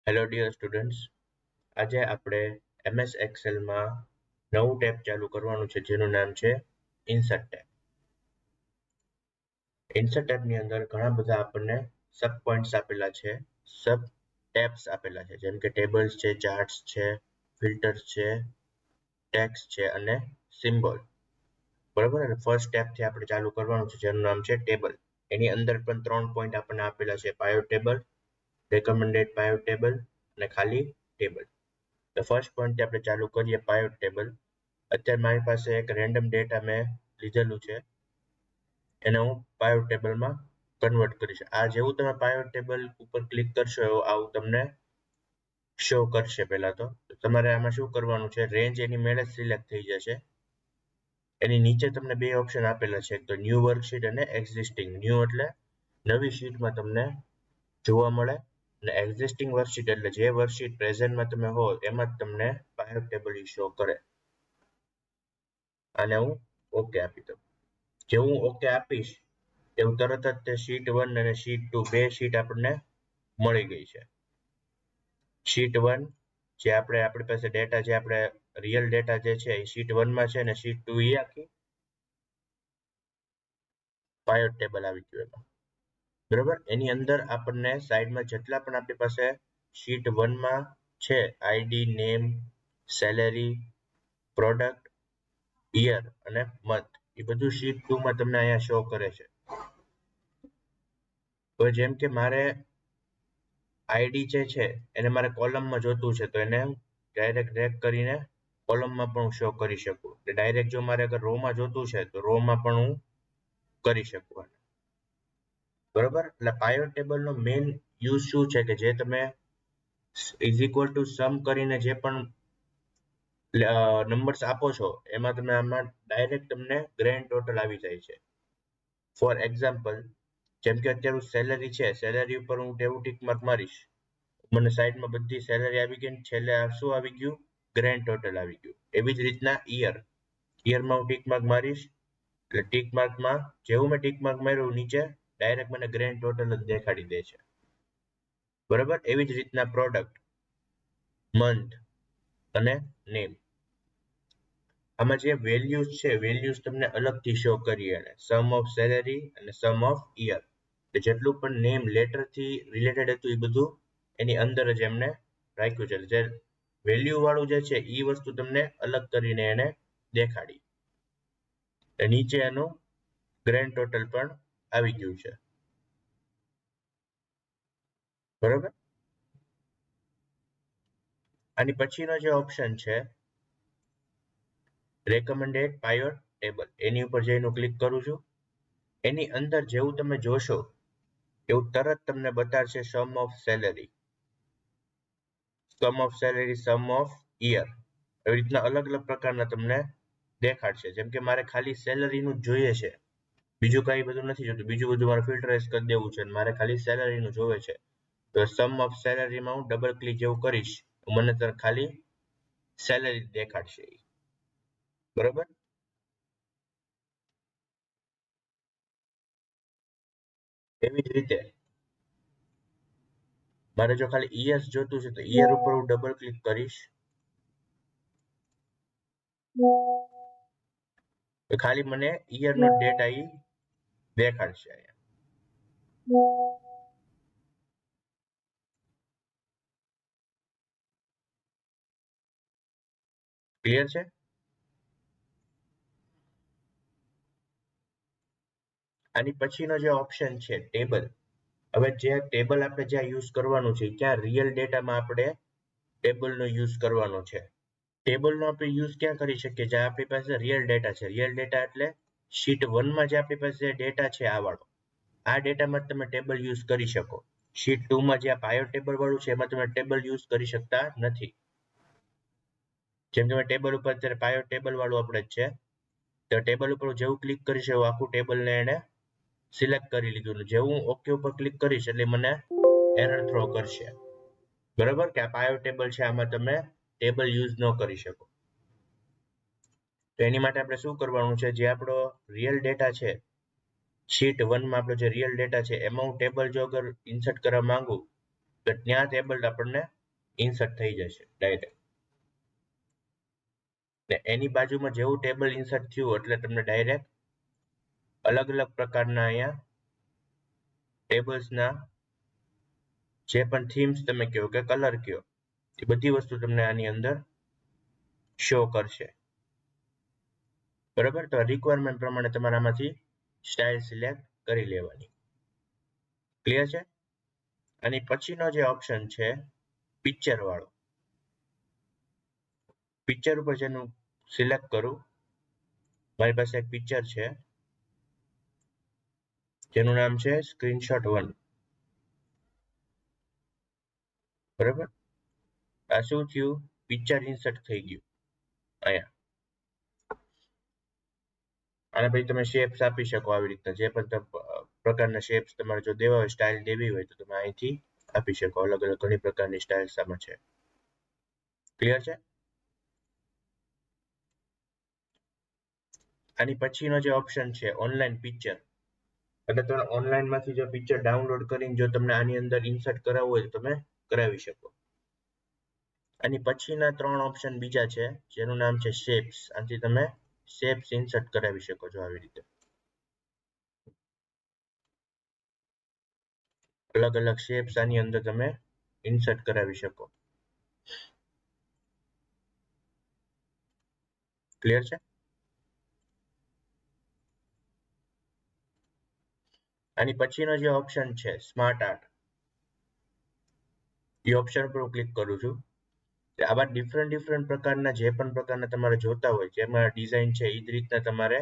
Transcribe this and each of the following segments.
Hello dear students, આજે આપણે MS એક્સેલમાં નવું ટેબ ચાલુ કરવાનું છે જેનું નામ છે ઇન્સર્ટ ટેબ. ઇન્સર્ટ ટેબની અંદર ઘણા બધા આપણને સબ પોઈન્ટ્સ આપેલા છે, સબ ટેબ્સ આપેલા છે, જેમ કે ટેબલ્સ છે, ચાર્ટ્સ છે, ફિલ્ટર્સ છે, ટેક્સ્ટ છે અને સિમ્બોલ. બરાબર, અને ફર્સ્ટ ટેબથી આપણે ચાલુ કરવાનું છે જેનું નામ છે ટેબલ. એની અંદર પણ 3 પોઈન્ટ આપણને આપેલા છે: પાયો ટેબલ, રેકમેન્ડેડ પાયો ટેબલ અને ખાલી ટેબલ. તો ફર્સ્ટ પોઈન્ટ આપણે ચાલુ કરીએ પાયોટ ટેબલ. અત્યારે મારી પાસે એક રેન્ડમ ડેટા મેં લીધેલું છે, એને હું પાયોટ ટેબલમાં કન્વર્ટ કરીશ. આ જેવું તમે પાયોટ ટેબલ ઉપર ક્લિક કરશો એવું આવું તમને શો કરશે. પહેલા તો તમારે આમાં શું કરવાનું છે, રેન્જ એની મેળે સિલેક્ટ થઈ જશે. એની નીચે તમને બે ઓપ્શન આપેલા છે, એક તો ન્યૂ વર્કશીટ અને એક્ઝિસ્ટિંગ. ન્યૂ એટલે નવી શીટમાં તમને જોવા મળે, અને એક્ઝિસ્ટિંગ વર્કશીટ એટલે જે વર્કશીટ પ્રેઝન્ટમાં તમે હો એમાં જ તમને પાયોટ ટેબલ શો કરે. આને હું ઓકે આપી દઉં. જેવું હું ઓકે આપીશ એવું તરત જ તે શીટ 1 અને શીટ 2 બે શીટ આપણને મળી ગઈ છે. શીટ 1 જે આપણી પાસે ડેટા, જે આપણે રિયલ ડેટા જે છે એ શીટ 1 માં છે, અને શીટ 2 એ આખી પાયોટ ટેબલ આવી ગયું એમાં. બરાબર, એની અંદર આપણને સાઈડમાં જેટલા પણ આપણી પાસે શીટ 1 માં છે, ID, name, salary, product, year અને મંથ, એ બધું શીટ 2 માં તમને અહીંયા શો કરે છે. તો જેમ કે મારે આઈડી જે છે એને મારે કોલમમાં જોતું છે, તો એને ડાયરેક્ટ ડ્રેગ કરીને કોલમમાં પણ હું શો કરી શકું. ડાયરેક્ટ જો મારે અગર રોમાં જોતું છે તો રોમાં પણ હું કરી શકું. બરોબર, એટલે પાયોટ ટેબલનો મેઇન યુઝ શું છે કે જે તમે ઇઝ ઇક્વલ ટુ સમ કરીને જે પણ નંબર્સ આપો છો એમાં તમે આમાં ડાયરેક્ટ તમને ગ્રેન્ડ ટોટલ આવી જાય છે. ફોર એક્ઝામ્પલ, જેમ કે અત્યારે સેલેરી છે, સેલેરી ઉપર હું એવું ટીક માર્ક મારીશ, મને સાઈડમાં બધી સેલેરી આવી ગઈ, છેલ્લે શું આવી ગયું, ગ્રેન્ડ ટોટલ આવી ગયું. એવી જ રીતના યરમાં હું ટીક માર્ક મારીશ, એટલે ટીક માર્કમાં જેવું મેં ટીક માર્ક માર્યું નીચે ડાયરેક્ટ મને ગ્રેન્ડ ટોટલ જ દેખાડી દે છે. બરોબર, એવી જ રીતના પ્રોડક્ટ, મંથ અને નેમ, આમાં જે વેલ્યુઝ છે, વેલ્યુઝ તમને અલગથી શો કરીએ, સમ ઓફ સેલેરી અને સમ ઓફ યર. જેટલું પણ નેમ લેટરથી રિલેટેડ હતું એ બધું એની અંદર જ એમને રાખ્યું છે. જે વેલ્યુ વાળું જે છે એ વસ્તુ તમને અલગ કરીને એને દેખાડી. નીચે એનું ગ્રેન્ડ ટોટલ પણ આવી ગયું છે. બરોબર, આની પછીનો જે ઓપ્શન છે રેકમેન્ડેડ પાયોટ ટેબલ, એની ઉપર જઈને ક્લિક કરું છું. એની અંદર જેવું તમે જોશો એવું તરત તમને બતાડશે sum of salary, sum of salary, sum of year, એવી રીતના અલગ અલગ પ્રકારના તમને દેખાડશે. જેમ કે મારે ખાલી સેલરીનું જ જોઈએ છે, બીજું કઈ બધું નથી જોતું, બીજું બધું મારે ફિલ્ટરાઇઝ કરી દેવું છે, મારે ખાલી સેલરીનું જોવે છે. તો સમ ઓફ સેલરીમાં હું ડબલ ક્લિક જેવું કરીશ, મને તરત ખાલી સેલરી દેખાડશે. બરોબર, એવી જ રીતે મારે જો ખાલી ઈયર્સ જોતું છે તો ઈયર ઉપર હું ડબલ ક્લિક કરીશ, તો ખાલી મને ઈયર નો ડેટા ઈ દેખાડશે. ક્લિયર છે? આની પછીનો જે ઓપ્શન છે ટેબલ. હવે જે ટેબલ આપણે જ્યાં યુઝ કરવાનું છે ત્યાં રિયલ ડેટામાં આપણે ટેબલનો યુઝ કરવાનો છે. ટેબલનો આપણે યુઝ ક્યાં કરી શકીએ, જ્યાં આપણી પાસે રિયલ ડેટા છે. રિયલ ડેટા એટલે શીટ 1 માં જે આપણી પાસે ડેટા છે આ વાળો, આ ડેટામાં તમે ટેબલ યુઝ કરી શકો. શીટ 2 માં જે પાયો ટેબલ વાળું છે એમાં તમે ટેબલ યુઝ કરી શકતા નથી. જેમ કે ટેબલ ઉપર અત્યારે પાયો ટેબલ વાળું આપણે જ છે, તો ટેબલ ઉપર જેવું ક્લિક કરીશ એવું આખું ટેબલને એને સિલેક્ટ કરી લીધું. જેવું ઓકે ઉપર ક્લિક કરીશ એટલે મને એરર થ્રો કરશે. બરાબર, કે આ પાયો ટેબલ છે, આમાં તમે ટેબલ યુઝ ન કરી શકો. તો એની માટે આપણે શું કરવાનું છે, જે આપણો રિયલ ડેટા છે શીટ 1 માં આપણો જે રિયલ ડેટા છે એમાં હું ટેબલ જો અગર ઇન્સર્ટ કરવા માંગુ તો ત્યાં ટેબલ આપણને ઇન્સર્ટ થઈ જશે ડાયરેક્ટ. ને એની બાજુમાં જેવું ટેબલ ઇન્સર્ટ થયું એટલે તમને ડાયરેક્ટ અલગ અલગ પ્રકારના અહીંયા ટેબલ્સના જે પણ થીમ્સ તમે કહો કે કલર કહો એ બધી વસ્તુ તમને આની અંદર શો કરશે. બરાબર, તો રિક્વાયરમેન્ટ પ્રમાણે તમારે આમાંથી સ્ટાઇલ સિલેક્ટ કરી લેવાની. ક્લિયર છે? અને પછીનો જે ઓપ્શન છે પિક્ચર વાળો, પિક્ચર ઉપર જેનું સિલેક્ટ કરું, મારી પાસે એક પિક્ચર છે જેનું નામ છે સ્ક્રીનશોટ 1. બરાબર, આ શું થયું? પિક્ચર ઇન્સર્ટ થઈ ગયું અહીંયા. અને પછી તમે શેપ્સ આપી શકો આવી રીતના, જે પણ પ્રકારના શેપ્સ તમારે જો દેવા હોય, સ્ટાઇલ દેવી હોય તો તમે અહીંથી આપી શકો. અલગ અલગ ઘણી પ્રકારની સ્ટાઇલ્સ આમાં છે. ક્લિયર છે? આની પછીનો જે ઓપ્શન છે ઓનલાઈન પિક્ચર, એટલે તમે ઓનલાઈન માંથી જો પિક્ચર ડાઉનલોડ કરીને જો તમને આની અંદર ઇન્સર્ટ કરાવવું હોય તો તમે કરાવી શકો. આની પછીના 3 ઓપ્શન બીજા છે જેનું નામ છે શેપ્સ. આથી તમે શેપ્સ ઇન્સર્ટ કરાવી શકો છો આવી રીતે. અલગ અલગ શેપ્સ આની અંદર તમે ઇન્સર્ટ કરાવી શકો. ક્લિયર છે? આની પછીનો જે ઓપ્શન છે સ્માર્ટ આર્ટ, એ ઓપ્શન પર હું ક્લિક કરું છું. આવા ડિફરન્ટ પ્રકારના જે પણ પ્રકારના તમારે જોતા હોય, જેમાં ડિઝાઇન છે એ જ રીતના તમારે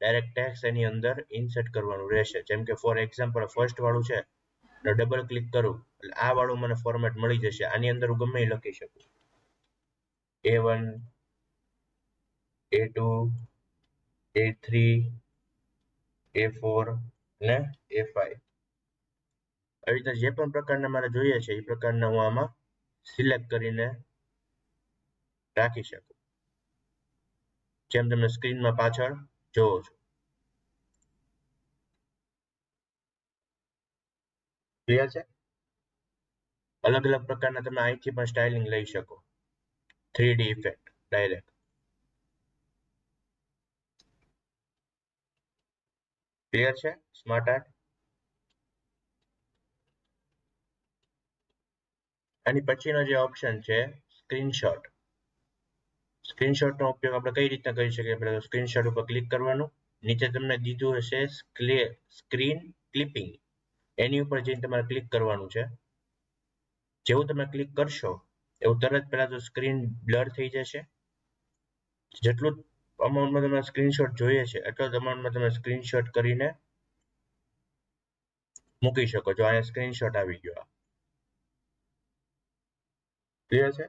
ડાયરેક્ટ ટેક્સ્ટ એની અંદર ઇન્સર્ટ કરવાનું રહેશે. જેમ કે ફોર એક્ઝામ્પલ ફર્સ્ટ વાળું છે, ડબલ ક્લિક કરું એટલે આ વાળું મને ફોર્મેટ મળી જશે. આની અંદર હું ગમે એ લખી શકું, A1, A2, A3, A4 અને A5. આવી રીતે જે પણ પ્રકારના મારે જોઈએ છે એ પ્રકારના હું આમાં સિલેક્ટ કરીને રાખી શકું, જેમ તમે સ્ક્રીનમાં પાછળ જોવો છો. ક્લિયર છે? અલગ અલગ પ્રકારના તમે અહીંથી પણ સ્ટાઇલિંગ લઈ શકો, 3D ઇફેક્ટ ડાયરેક્ટ. ક્લિયર છે સ્માર્ટ આર્ટ? આની પછીનો જે ઓપ્શન છે સ્ક્રીનશોટ. સ્ક્રીનશોટનો ઉપયોગ આપણે કઈ રીતના કરી શકીએ? આપણે સ્ક્રીનશોટ ઉપર ક્લિક કરવાનું, નીચે તમને દીધું હશે સ્ક્રીન ક્લિપિંગ, એની ઉપર જઈને તમારે ક્લિક કરવાનું છે. જેવું તમે ક્લિક કરશો એવું તરત પહેલા તો સ્ક્રીન બ્લર થઈ જશે. જેટલું અમાઉન્ટમાં તમારે સ્ક્રીનશોટ જોઈએ છે એટલો જ અમાઉન્ટમાં તમે સ્ક્રીનશોટ કરીને મૂકી શકો છો. અહીંયા સ્ક્રીનશોટ આવી ગયો. ક્લિયર છે?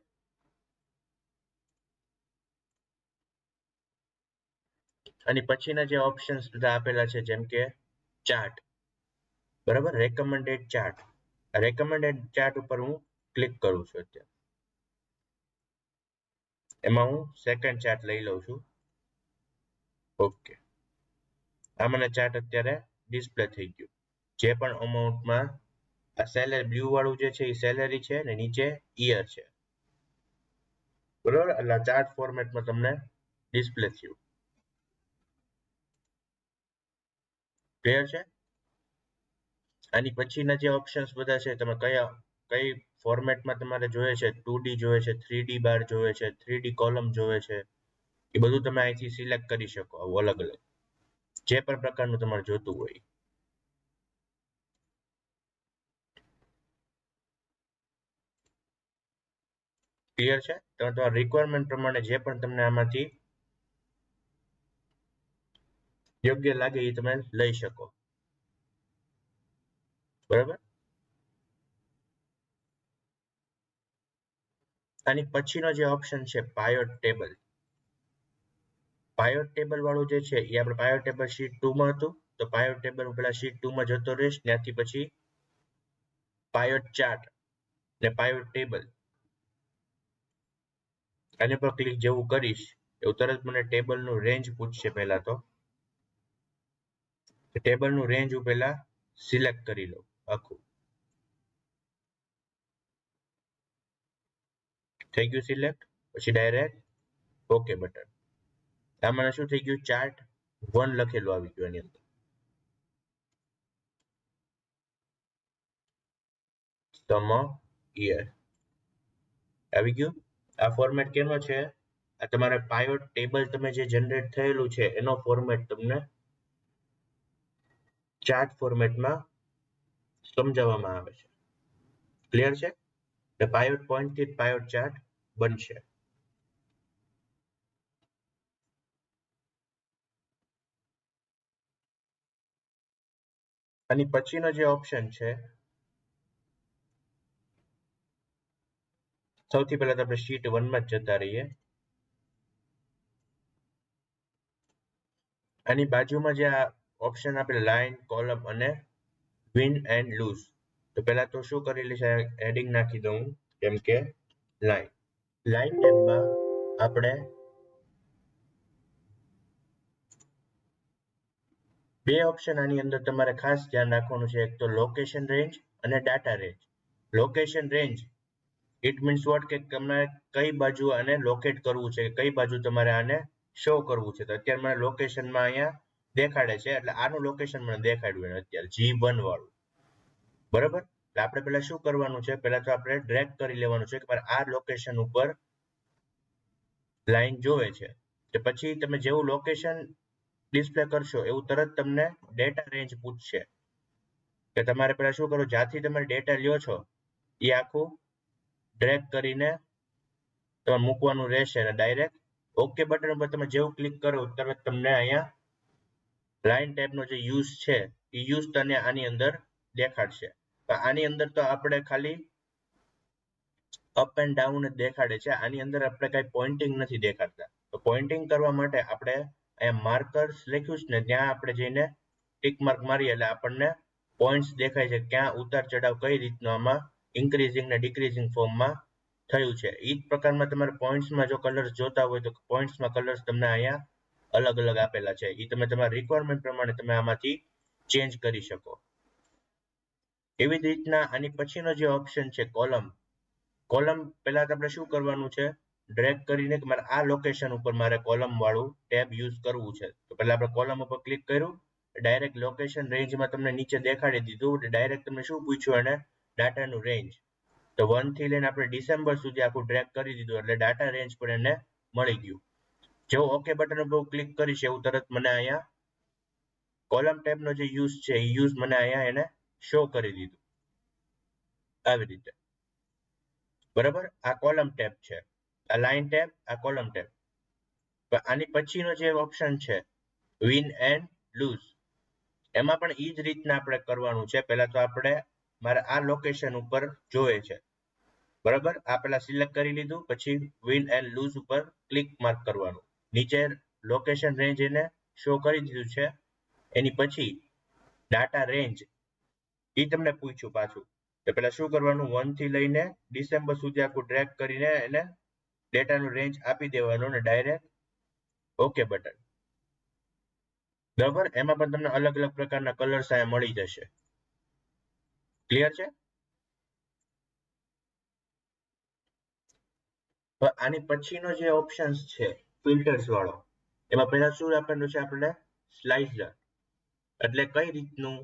અને પછીના જે ઓપ્શન્સ બધા આપેલા છે જેમ કે ચાર્ટ, બરાબર, રેકમેન્ડેડ ચાર્ટ. રેકમેન્ડેડ ચાર્ટ ઉપર હું ક્લિક કરું છું. અત્યારે એમાં હું સેકન્ડ ચાર્ટ લઈ લઉં છું. ઓકે, આ મને ચાર્ટ અત્યારે ડિસ્પ્લે થઈ ગયું. જે પણ અમાઉન્ટમાં આ સેલરી બ્લુ વાળું જે છે એ સેલરી છે ને નીચે યર છે. બરોબર, એટલે ચાર્ટ ફોર્મેટમાં તમને ડિસ્પ્લે થયું. ક્લિયર છે? આની પછીના જે ઓપ્શન્સ બધા છે, તમે કઈ ફોર્મેટમાં તમારે જોઈએ છે, 2D જોઈએ છે, 3D બાર જોઈએ છે, 3D કોલમ જોઈએ છે, એ બધું તમે અહીંથી સિલેક્ટ કરી શકો. આવું અલગ અલગ જે પણ પ્રકારનું તમારે જોતું હોય. ક્લિયર છે? તમે તમારા રિક્વાયરમેન્ટ પ્રમાણે જે પણ તમને આમાંથી યોગ્ય લાગે એ તમે લઈ શકો. બરાબર, આની પછીનો જે ઓપ્શન છે પાયોટ ટેબલ. પાયોટ ટેબલ વાળું જે છે એ આપણે પાયોટ ટેબલ શીટ 2 માં હતું, તો પાયોટ ટેબલ હું પેલા શીટ 2 માં જતો રહીશ. ત્યાંથી પછી પાયોટ ચાર્ટ ને પાયોટ ટેબલ, આની પર ક્લિક જેવું કરીશ એવું તરત મને ટેબલનું રેન્જ પૂછશે. પહેલા તો ટેબલનું રેન્જ હું પહેલા સિલેક્ટ કરી લઉં આખું. થઈ ગયું સિલેક્ટ, પછી ડાયરેક્ટ ઓકે બટન. આમાં શું થઈ ગયું, ચાર્ટ 1 લખેલું આવી ગયું એની અંદર. સમ યર આવી ગયું. આ ફોર્મેટ કેનો છે, આ તમારે પાયોટ ટેબલ તમે જે જનરેટ થયેલું છે એનો ફોર્મેટ તમને ચાર્ટ ફોર્મેટમાં સમજાવવામાં આવે છે. ક્લિયર છે? એટલે પાયોટ પોઈન્ટ થી પાયોટ ચાર્ટ બનશે. આની પછીનો જે ઓપ્શન છે, સૌથી પહેલા તો આપણે શીટ 1 માં જ જતા રહીએ. આની બાજુમાં જે આ ઓપ્શન આપણે લાઈન, કોલમ અને વિન એન્ડ લૂઝ, તો પહેલા તો શું કરેલી છે, હેડિંગ નાખી દઉં કેમ કે લાઈન. લાઈન ટેબમાં આપણે બે ઓપ્શન આની અંદર તમારે ખાસ ધ્યાન રાખવાનું છે, એક તો લોકેશન રેન્જ અને data range. Location range it means what કે તમારે કઈ બાજુ આને લોકેટ કરવું છે, કઈ બાજુ તમારે આને શો કરવું છે. તો અત્યારે મને લોકેશનમાં અહીંયા દેખાડે છે, એટલે આનું લોકેશન મને દેખાડ્યું અત્યારે G1 વાળું. બરાબર, એટલે આપણે પહેલા શું કરવાનું છે, પહેલા તો આપણે ડ્રેગ કરી લેવાનું છે કે મારે આ લોકેશન ઉપર લાઈન જોવે છે. કે પછી તમે જેવું લોકેશન ડિસ્પ્લે કરશો એવું તરત તમને ડેટા રેન્જ પૂછશે કે તમારે પહેલા શું કરો, જ્યાંથી તમે ડેટા લ્યો છો એ આખું ડ્રેગ કરીને તમે મૂકવાનું રહેશે અને ડાયરેક્ટ ઓકે બટન ઉપર તમે જેવું ક્લિક કરો તરત તમને અહીંયા લાઈન ટેબનો જે યુઝ છે એ યુઝ તને આની અંદર દેખાડશે. આની અંદર તો આપણે ખાલી અપ એન્ડ ડાઉન જ દેખાડે છે, આની અંદર આપણે કઈ પોઇન્ટિંગ નથી દેખાડતા. તો પોઇન્ટિંગ કરવા માટે આપણે અહીંયા માર્કર્સ લખ્યું છે ને ત્યાં આપણે જઈને ટિક માર્ક મારીએ એટલે આપણને પોઈન્ટ્સ દેખાય છે, ક્યાં ઉતાર ચઢાવ કઈ રીતનો આમાં ઇન્ક્રીઝિંગ ને ડિક્રીઝિંગ ફોર્મમાં થયું છે. એ જ પ્રકારમાં તમારે પોઈન્ટ્સમાં જો કલર્સ જોતા હોય તો પોઈન્ટ્સમાં કલર્સ તમને અહીંયા અલગ અલગ આપેલા છે, એ તમે તમારા રિક્વાયરમેન્ટ પ્રમાણે તમે આમાંથી ચેન્જ કરી શકો. એવી જ રીતના આની પછીનો જે ઓપ્શન છે કોલમ. કોલમ પહેલા આપણે શું કરવાનું છે, ડ્રેગ કરીને કે મારે આ લોકેશન ઉપર મારે કોલમ વાળું ટેબ યુઝ કરવું છે. તો પહેલા આપણે કોલમ ઉપર ક્લિક કર્યું, ડાયરેક્ટ લોકેશન રેન્જમાં તમને નીચે દેખાડી દીધું. ડાયરેક્ટ તમને શું પૂછ્યું, અને ડાટાનું રેન્જ. તો 1 થી લઈને આપણે ડિસેમ્બર સુધી આખું ડ્રેગ કરી દીધું એટલે ડાટા રેન્જ પણ એને મળી ગયું. જેવું ઓકે બટન ઉપર ક્લિક કરીશ એવું તરત મને અહીંયા કોલમ ટેબનો જે યુઝ છે એ યુઝ મને અહીંયા એને શો કરી દીધું આવી રીતે. બરાબર, આ કોલમ ટેબ છે, આ લાઈન ટેબ, આ કોલમ ટેબ. આની પછીનો જે ઓપ્શન છે વિન એન્ડ લૂઝ, એમાં પણ એ જ રીતના આપણે કરવાનું છે. પહેલા તો આપણે મારે આ લોકેશન ઉપર જોવે છે, બરાબર, આ પેલા સિલેક્ટ કરી લીધું, પછી વિન એન્ડ લૂઝ ઉપર ક્લિક માર્ક કરવાનું. નીચે લોકેશન રેન્જ એને શો કરી દીધું છે. એની પછી ડાટા રેન્જ એ તમને પૂછ્યું પાછું, તો પેલા શું કરવાનું, 1 થી લઈને ડિસેમ્બર સુધી આખું ડ્રેગ કરીને એને ડેટાનું રેન્જ આપી દેવાનું અને ડાયરેક્ટ ઓકે બટન. બરાબર, એમાં પણ તમને અલગ અલગ પ્રકારના કલર્સ અહીંયા મળી જશે. ક્લિયર છે? આની પછીનો જે ઓપ્શન છે ફિલ્ટર્સ વાળો, એમાં પહેલા શું આપેલું છે આપણે સ્લાઇસર. એટલે કઈ રીતનું,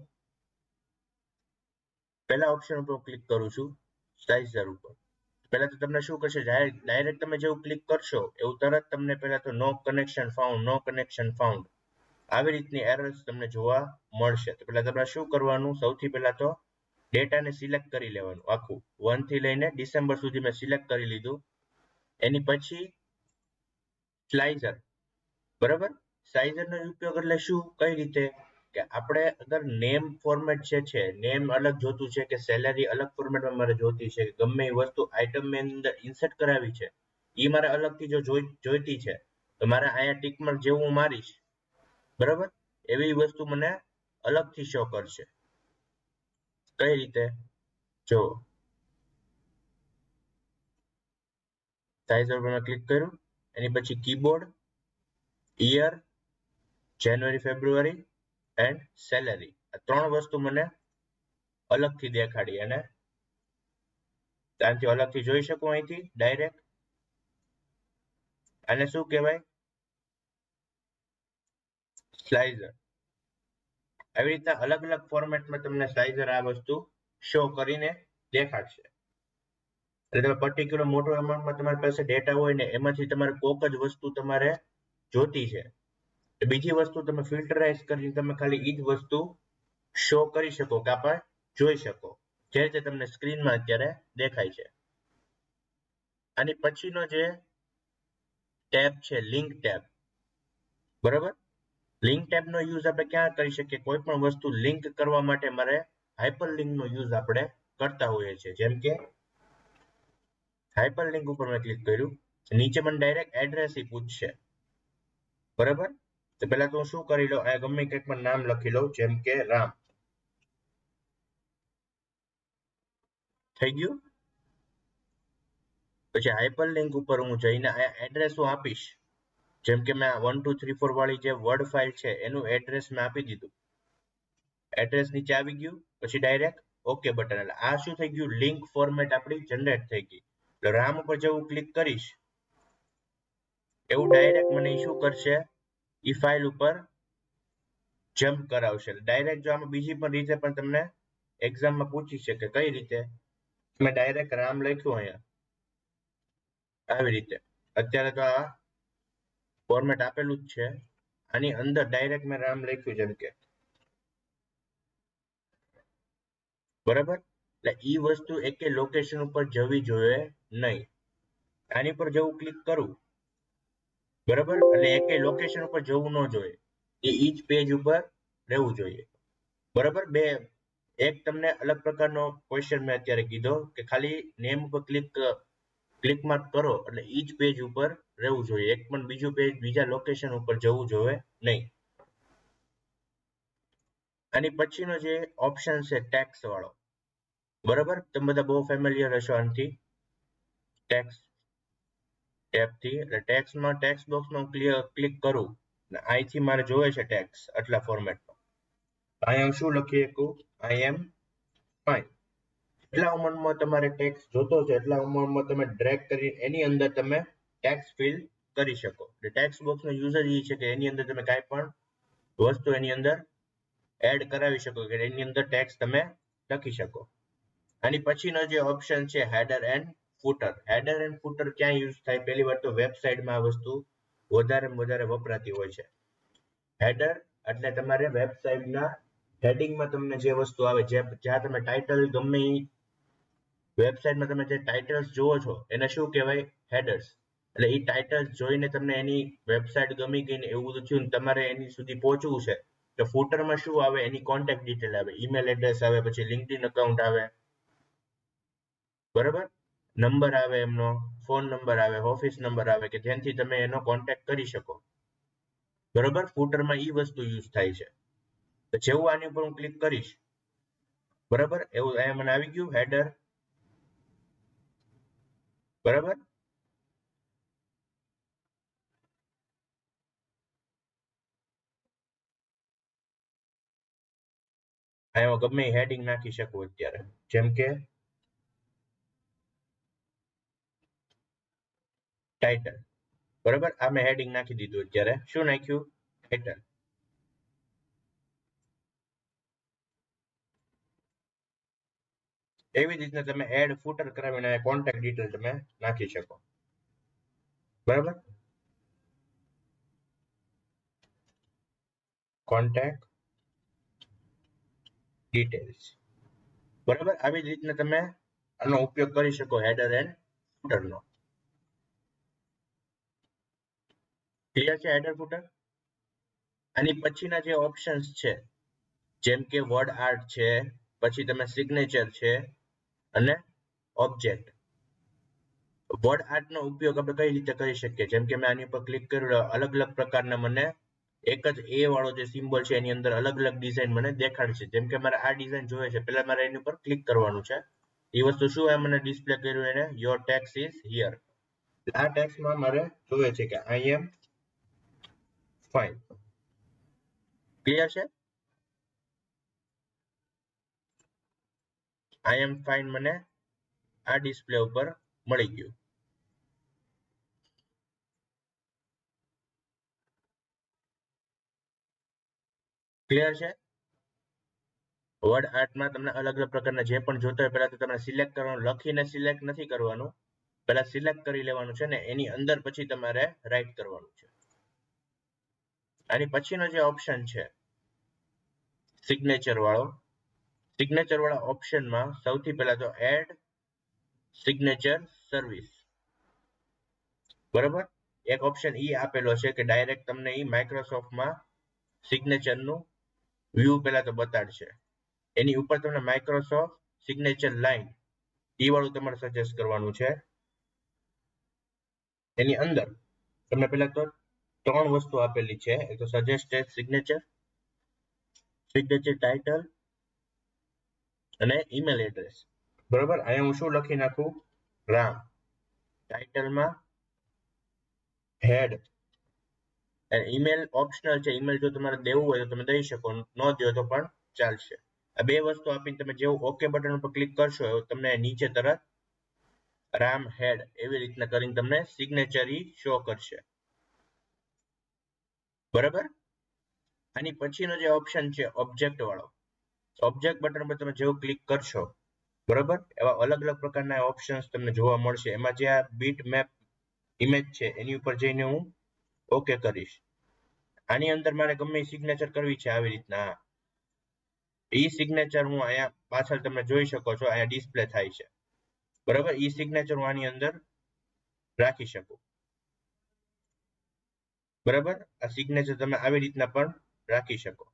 પહેલા ઓપ્શન ઉપર ક્લિક કરું છું સ્લાઇસર ઉપર. પહેલા તો તમને શું કરશે, ડાયરેક્ટ તમે જેવું ક્લિક કરશો એવું તરત તમને પહેલા તો નો કનેક્શન ફાઉન્ડ, નો કનેક્શન ફાઉન્ડ આવી રીતની એરર્સ તમને જોવા મળશે. તો પહેલા તમારે શું કરવાનું, સૌથી પહેલા તો ડેટાને સિલેક્ટ કરી લેવાનું આખું 1 થી લઈને ડિસેમ્બર સુધી મેં સિલેક્ટ કરી લીધું. એની પછી સ્લાઇસર, બરાબર. સ્લાઇસરનો ઉપયોગ એટલે શું, કઈ રીતે કે આપણે અગર નેમ ફોર્મેટ છે નેમ અલગ જોતું છે કે સેલેરી અલગ ફોર્મેટમાં મારે જોતી છે, ગમે એ વસ્તુ આઇટમની અંદર ઇન્સર્ટ કરાવી છે એ મારે અલગથી જો જોઈતી છે તો મારે અહીંયા ટિક માર્ક જેવું હું મારીશ, બરાબર, એવી વસ્તુ મને અલગથી શો કરશે. કઈ રીતે, જો સાઇઝ પર ક્લિક કર્યું, એની પછી કીબોર્ડ, યર, જાન્યુઆરી ફેબ્રુઆરી એન્ડ સેલેરી, આ 3 વસ્તુ મને અલગથી દેખાડી અને ત્યાંથી અલગથી જોઈ શકું અહીંથી ડાયરેક્ટ. આને શું કહેવાય? સ્લાઇઝર. આવી રીતના અલગ અલગ ફોર્મેટમાં તમને સ્લાઇઝર આ વસ્તુ શો કરીને દેખાડશે. એટલે તમે પર્ટિક્યુલર મોટો અમાઉન્ટમાં તમારી પાસે ડેટા હોય ને એમાંથી તમારે કોક જ વસ્તુ તમારે જોતી છે. બીજી વસ્તુ તમે ફિલ્ટરાઇઝ કરીને તમે ખાલી ઈ જ વસ્તુ શો કરી શકો કે આપણે જોઈ શકો, જે રીતે તમને સ્ક્રીનમાં અત્યારે દેખાય છે. આની પછીનો જે ટેબ છે લિંક ટેબ, બરાબર. લિંક ટેબનો યુઝ આપણે ક્યાં કરી શકીએ? કોઈ પણ વસ્તુ લિંક કરવા માટે મારે હાઇપરલિંકનો યુઝ આપણે કરતા હોઈએ છીએ. જેમ કે હાઇપરલિંક ઉપર મેં ક્લિક કર્યું, નીચે મને ડાયરેક્ટ એડ્રેસ પૂછશે, બરાબર. તો પહેલા તો હું શું કરી લઉં, આ ગમે કંઈક પણ નામ લખી લઉં, જેમ કે રામ. થઈ ગયું. પછી હાઇપરલિંક ઉપર હું જઈને આ એડ્રેસ હું આપીશ. જેમ કે મેં 1 2 3 4 વાળી જે વર્ડ ફાઇલ છે એનું એડ્રેસ મેં આપી દીધું. એડ્રેસ નીચે આવી ગયું. પછી ડાયરેક્ટ ઓકે બટન. એટલે આ શું થઈ ગયું? લિંક ફોર્મેટ આપણી જનરેટ થઈ ગઈ. એટલે રામ ઉપર જેવું ક્લિક કરીશ એવું ડાયરેક્ટ મને શું કરશે? ઈ ફાઇલ ઉપર જમ્પ કરાવશે. ડાયરેક્ટ જો આમાં બીજી પણ રીતે પણ તમને એક્ઝામમાં પૂછી શકે. કઈ રીતે? મેં ડાયરેક્ટ રામ લખ્યું અહીંયા આવી રીતે. અત્યારે તો આ ફોર્મેટ આપેલું જ છે. આની અંદર ડાયરેક્ટ મેં રામ લખ્યું જેમ કે, બરાબર. એટલે ઈ વસ્તુ એકે લોકેશન ઉપર જવી જોઈએ નહીં. આની પર જેવું ક્લિક કરું, બરાબર, એટલે એકે લોકેશન ઉપર જવું ન જોઈએ. એ ઈ જ પેજ ઉપર રહેવું જોઈએ, બરાબર. એક તમને અલગ પ્રકારનો ક્વેશ્ચન મેં અત્યારે કીધો કે ખાલી નેમ ઉપર ક્લિક માર્ક કરો એટલે ઈ જ પેજ ઉપર રહેવું જોઈએ. એક પણ બીજું પેજ બીજા લોકેશન ઉપર જવું જોઈએ નહીં. આની પછીનો જે ઓપ્શન છે ટેક્સ વાળો, બરાબર. તમે બધા બહુ ફેમિલિયર હશો આનાથી, ટેક્સ ટેબથી. એટલે ટેક્સમાં ટેક્સ બોક્સમાં ક્લિક કરું અને અહીંથી મારે જોવે છે ટેક્સ આટલા ફોર્મેટમાં. અહીંયા શું લખી શકું? આઈ એમ ફાઇન. એટલા ઉંમરમાં તમારે ટેક્સ જોતો છે એટલા ઉંમરમાં તમે ડ્રેગ કરી એની અંદર તમે ટેક્સ ફિલ કરી શકો. એટલે ટેક્સ બોક્સનો યુઝ જ એ છે કે એની અંદર તમે કાંઈ પણ વસ્તુ એની અંદર એડ કરાવી શકો કે એની અંદર ટેક્સ તમે લખી શકો. આની પછીનો જે ઓપ્શન છે header and footer. Header and footer ક્યાં યુઝ થાય? પહેલી વાત તો વેબસાઇટમાં આ વસ્તુ વધારે વપરાતી હોય છે. હેડર એટલે તમારે વેબસાઇટના હેડિંગમાં તમને જે વસ્તુ આવે, જ્યાં તમે ટાઇટલ ગમે એ વેબસાઇટમાં તમે જે ટાઇટલ્સ જુઓ છો એને શું કહેવાય? હેડર્સ. એટલે એ ટાઇટલ્સ જોઈને તમને એની વેબસાઇટ ગમી ગઈ ને એવું બધું થયું ને તમારે એની સુધી પહોંચવું છે તો ફૂટરમાં શું આવે? એની કોન્ટેક્ટ ડિટેલ આવે, ઈમેલ એડ્રેસ આવે, પછી લિંક્ડઇન અકાઉન્ટ આવે, બરાબર. નંબર આવે, એમનો ફોન નંબર આવે, ઓફિસ નંબર આવે કે જેનાથી તમે એનો કોન્ટેક્ટ કરી શકો, બરાબર. ફૂટરમાં એ વસ્તુ યુઝ થાય છે. તો જેવું આની ઉપર હું ક્લિક કરીશ, બરાબર, એવું અહીંયા મને આવી ગયું હેડર, બરાબર. અહીંયા ગમે હેડિંગ નાખી શકું અત્યારે, જેમ કે ટાઇટલ, બરાબર. આ મેં હેડિંગ નાખી દીધું. અત્યારે શું નાખ્યું? ટાઇટલ. એવી જ રીતના તમે એડ ફૂટર કરાવીને કોન્ટેક્ટ ડિટેલ તમે નાખી શકો, બરાબર. કોન્ટેક્ટ ડિટેલ્સ, બરાબર. આવી જ રીતના તમે આનો ઉપયોગ કરી શકો હેડર એન્ડ ફૂટરનો. ક્લિયર છે હેડર ફૂટર? આની પછીના જે ઓપ્શન્સ છે જેમ કે વર્ડ આર્ટ છે, પછી તમે સિગ્નેચર છે અને ઓબ્જેક્ટ. વર્ડ આર્ટનો ઉપયોગ આપણે કઈ રીતે કરી શકીએ? જેમ કે મેં આની ઉપર ક્લિક કર્યું, અલગ અલગ પ્રકારના મને એક જ એ વાળો જે સિમ્બોલ છે એની અંદર અલગ અલગ ડિઝાઇન મને દેખાડશે. જેમ કે મારે આ ડિઝાઇન જોઈએ છે, પહેલા મારે એની ઉપર ક્લિક કરવાનું છે. એ વસ્તુ શું મને ડિસ્પ્લે કર્યું એને? Your tax is here. આ ટેક્સમાં મારે જોઈએ છે કે આઈ એમ ફાઇન. ક્લિયર છે? આઈ એમ ફાઇન મને આ ડિસ્પ્લે ઉપર મળી ગયું. ક્લિયર છે? વર્ડ આર્ટમાં તમને અલગ અલગ પ્રકારના જે પણ જોતા હોય પહેલા તો તમારે સિલેક્ટ કરવાનું, લખીને સિલેક્ટ નથી કરવાનું, પહેલા સિલેક્ટ કરી લેવાનું છે ને એની અંદર પછી તમારે રાઈટ કરવાનું છે. આની પછીનો જે ઓપ્શન છે સિગ્નેચર વાળો, સિગ્નેચર વાળા ઓપ્શનમાં સૌથી પહેલા તો એડ સિગ્નેચર સર્વિસ, બરાબર. એક ઓપ્શન ઈ આપેલો છે કે ડાયરેક્ટ તમને ઈ માઇક્રોસોફ્ટમાં સિગ્નેચરનું વ્યૂ પહેલા તો બતાડશે. એની ઉપર તમને માઇક્રોસોફ્ટ સિગ્નેચર લાઇન ઈ વાળું તમારે સજેસ્ટ કરવાનું છે. એની અંદર તમને પહેલા તો 3 વસ્તુ આપેલી છે, એક તો સજેસ્ટેડ સિગ્નેચર, સિગ્નેચર ટાઇટલ અને ઈમેલ એડ્રેસ, બરોબર. અહીંયા હું શું લખી નાખું, રામ, ટાઇટલમાં હેડ, ઈમેલ ઓપ્શનલ છે, ઈમેલ જો તમારે દેવું હોય તો તમે દઈ શકો, ન દો તો પણ ચાલશે. આ 2 વસ્તુ આપીને તમે જેવું ઓકે બટન ઉપર ક્લિક કરશો તમને નીચે તરત રામ હેડ એવી રીતના કરીને તમને સિગ્નેચર શો કરશે, બરાબર. આની પછીનો જે ઓપ્શન છે ઓબ્જેક્ટ વાળો, ઓબ્જેક્ટ બટન પર તમે જેવું ક્લિક કરશો, બરાબર, એવા અલગ અલગ પ્રકારના ઓપ્શન્સ તમને જોવા મળશે. એમાં જે આ બીટ મેપ ઇમેજ છે એની ઉપર જઈને હું ઓકે કરીશ. આની અંદર મારે ગમે સિગ્નેચર કરવી છે આવી રીતના, ઈ સિગ્નેચર હું અહીંયા પાછળ તમે જોઈ શકો છો, અહીંયા ડિસ્પ્લે થાય છે, બરાબર. ઈ સિગ્નેચર હું આની અંદર રાખી શકું, બરાબર. આ સિગ્નેચર તમે આવી રીતના પણ રાખી શકો.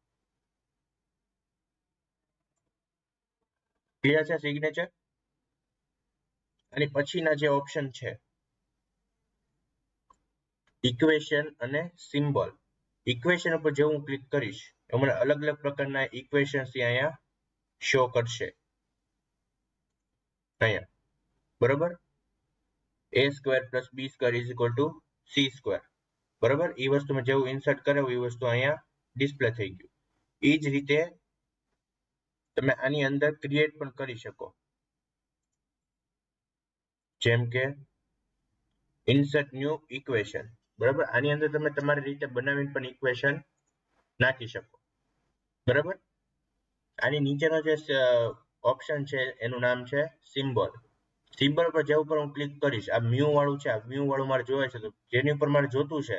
ક્લિયર છે સિગ્નેચર? અને પછીના જે ઓપ્શન છે ઇક્વેશન અને સિમ્બોલ. ઇક્વેશન ઉપર જેવું હું ક્લિક કરીશ મને અલગ અલગ પ્રકારના ઇક્વેશન્સ અહીંયા શો કરશે, અહીંયા, બરાબર. a square plus b square is equal to c square, બરાબર. એ વસ્તુ મેં જેવું ઇન્સર્ટ કર્યું એ વસ્તુ અહીંયા ડિસ્પ્લે થઈ ગયું. એ જ રીતે તમે આની અંદર ક્રિએટ પણ કરી શકો, જેમ કે ઇન્સર્ટ ન્યૂ ઇક્વેશન, બરાબર. આની અંદર તમે તમારી રીતે બનાવીને પણ ઇક્વેશન નાખી શકો, બરાબર. આની નીચેનો જે ઓપ્શન છે એનું નામ છે સિમ્બોલ. સિમ્બોલ પર જેવું પર હું ક્લિક કરીશ, આ મ્યુ વાળું છે, આ મ્યુ વાળું મારે જોવે છે, તો જેની ઉપર મારે જોતું છે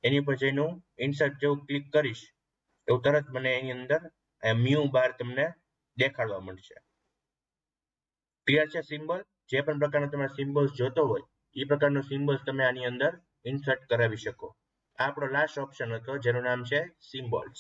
એની ઉપર જઈને હું ઇન્સર્ટ જેવું ક્લિક કરીશ એવું તરત મને એની અંદર મ્યુ બાર તમને દેખાડવા મળશે. ક્લિયર છે સિમ્બોલ? જે પણ પ્રકારના તમારે સિમ્બોલ્સ જોતો હોય એ પ્રકારનો સિમ્બોલ્સ તમે આની અંદર ઇન્સર્ટ કરાવી શકો. આ આપણો લાસ્ટ ઓપ્શન હતો જેનું નામ છે સિમ્બોલ્સ.